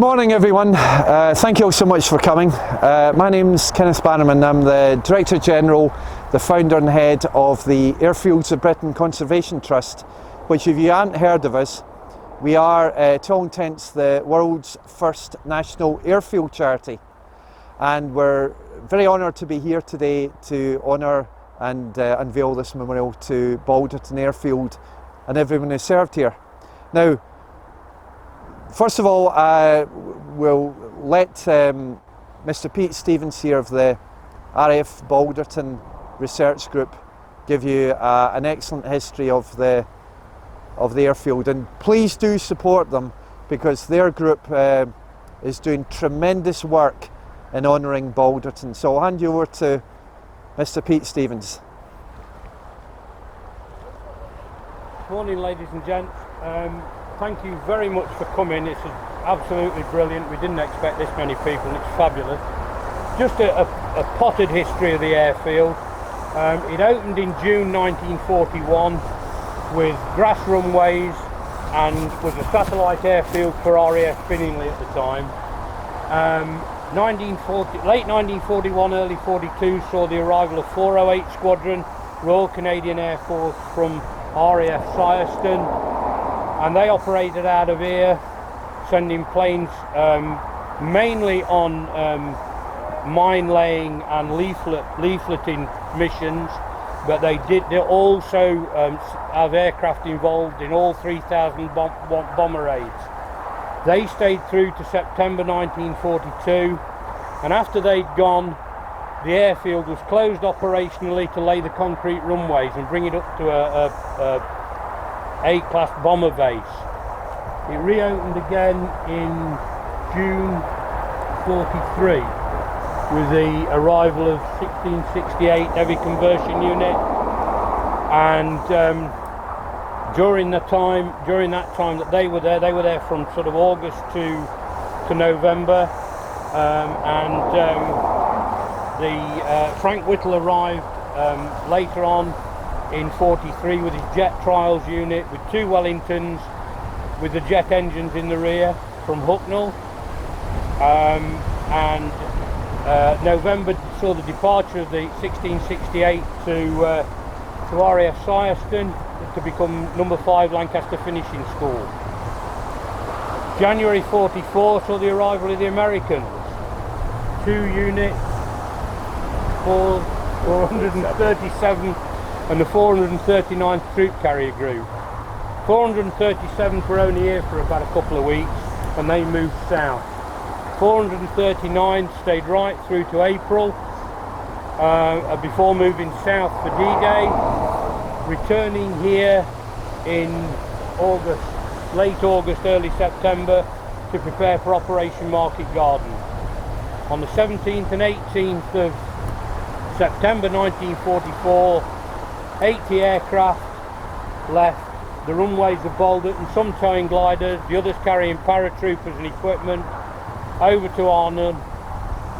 morning everyone, thank you all so much for coming. My name's Kenneth Bannerman. I'm the Director General, the founder and head of the Airfields of Britain Conservation Trust, which, if you haven't heard of us, we are to all intents the world's first national airfield charity, and we're very honoured to be here today to honour and unveil this memorial to Balderton Airfield and everyone who served here. Now, first of all, we'll let Mr. Pete Stevens here of the RAF Balderton Research Group give you an excellent history of the airfield, and please do support them because their group is doing tremendous work in honouring Balderton. So I'll hand you over to Mr. Pete Stevens. Morning ladies and gents. Thank you very much for coming. This is absolutely brilliant. We didn't expect this many people and it's fabulous. Just a potted history of the airfield. It opened in June 1941 with grass runways and was a satellite airfield for RAF Finningley at the time. Late 1941, early 42 saw the arrival of 408 Squadron, Royal Canadian Air Force from RAF Syerston, and they operated out of here, sending planes mainly on mine laying and leafleting missions, but they also have aircraft involved in all 3,000 bomber raids. They stayed through to September 1942, and after they'd gone, the airfield was closed operationally to lay the concrete runways and bring it up to a A-class bomber base. It reopened again in June 43 with the arrival of 1668 heavy conversion unit, and during that time that they were there from sort of August to November, Frank Whittle arrived later on in 43 with his jet trials unit with 2 Wellingtons with the jet engines in the rear from Hucknall, and November saw the departure of the 1668 to RAF Syerston to become number 5 Lancaster Finishing School. January 44 saw the arrival of the Americans, 2 units, 437 and the 439th Troop Carrier Group. 437th were only here for about a couple of weeks and they moved south. 439 stayed right through to April before moving south for D-Day, returning here in August, late August, early September to prepare for Operation Market Garden. On the 17th and 18th of September 1944, 80 aircraft left the runways of Balderton, some towing gliders, the others carrying paratroopers and equipment, over to Arnhem,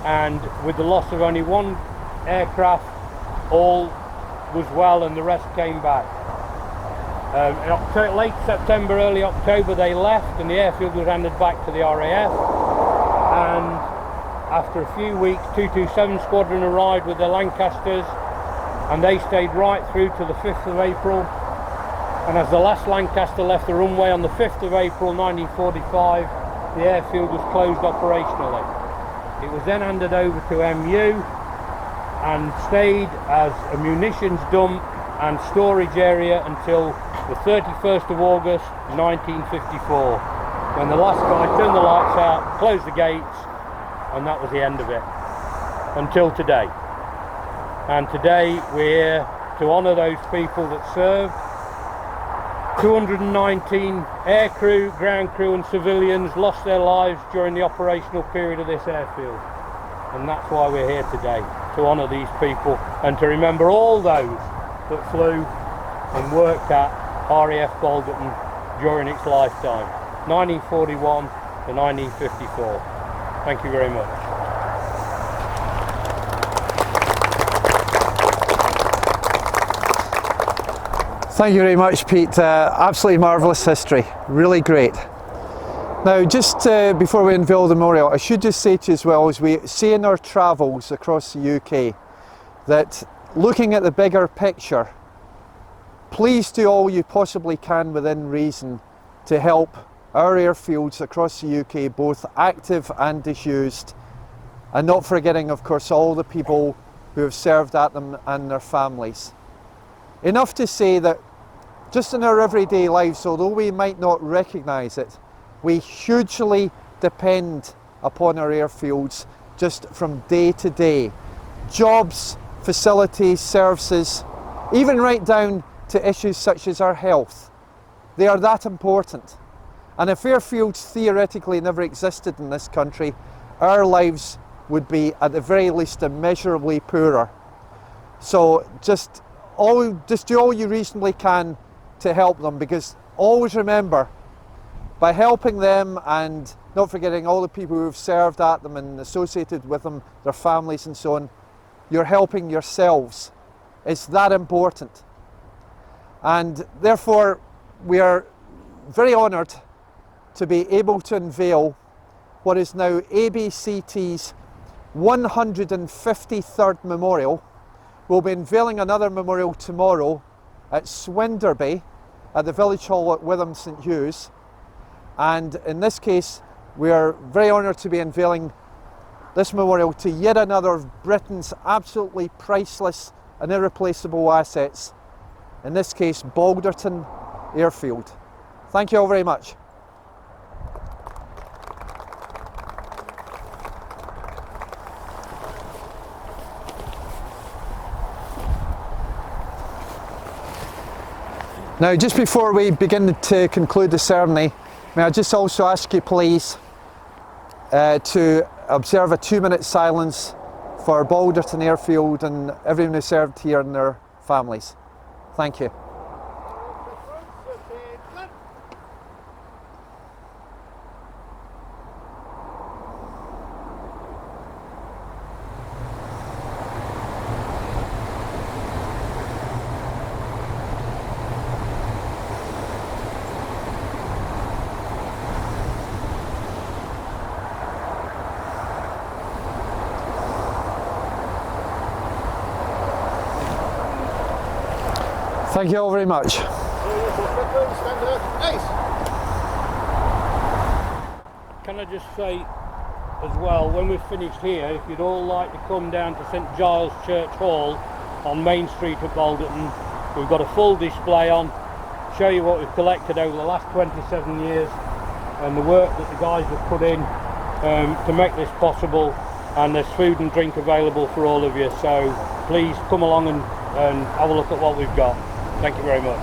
and with the loss of only 1 aircraft, all was well and the rest came back. In late September, early October they left and the airfield was handed back to the RAF, and after a few weeks 227 Squadron arrived with their Lancasters and they stayed right through to the 5th of April, and as the last Lancaster left the runway on the 5th of April 1945, the airfield was closed operationally. It was then handed over to MU and stayed as a munitions dump and storage area until the 31st of August 1954, when the last guy turned the lights out, closed the gates, and that was the end of it until today. And today we're here to honour those people that served. 219 air crew, ground crew and civilians lost their lives during the operational period of this airfield, and that's why we're here today, to honour these people and to remember all those that flew and worked at RAF Balderton during its lifetime, 1941 to 1954. Thank you very much. Thank you very much, Pete. Absolutely marvellous history, really great. Now, just before we unveil the memorial, I should just say to you as well, as we see in our travels across the UK, that looking at the bigger picture, please do all you possibly can within reason to help our airfields across the UK, both active and disused, and not forgetting, of course, all the people who have served at them and their families. Enough to say that just in our everyday lives, although we might not recognise it, we hugely depend upon our airfields just from day to day. Jobs, facilities, services, even right down to issues such as our health. They are that important. And if airfields theoretically never existed in this country, our lives would be at the very least immeasurably poorer. So just do all you reasonably can to help them, because always remember, by helping them and not forgetting all the people who have served at them and associated with them, their families and so on, you're helping yourselves. It's that important. And therefore, we are very honoured to be able to unveil what is now ABCT's 153rd memorial. We'll be unveiling another memorial tomorrow at Swinderby at the Village Hall at Witham St Hugh's. And in this case, we are very honoured to be unveiling this memorial to yet another of Britain's absolutely priceless and irreplaceable assets. In this case, Balderton Airfield. Thank you all very much. Now, just before we begin to conclude the ceremony, may I just also ask you please to observe a 2-minute silence for Balderton Airfield and everyone who served here and their families. Thank you. Thank you all very much. Can I just say as well, when we've finished here, if you'd all like to come down to St Giles Church Hall on Main Street at Balderton, we've got a full display on, show you what we've collected over the last 27 years and the work that the guys have put in to make this possible, and there's food and drink available for all of you, so please come along and have a look at what we've got. Thank you very much.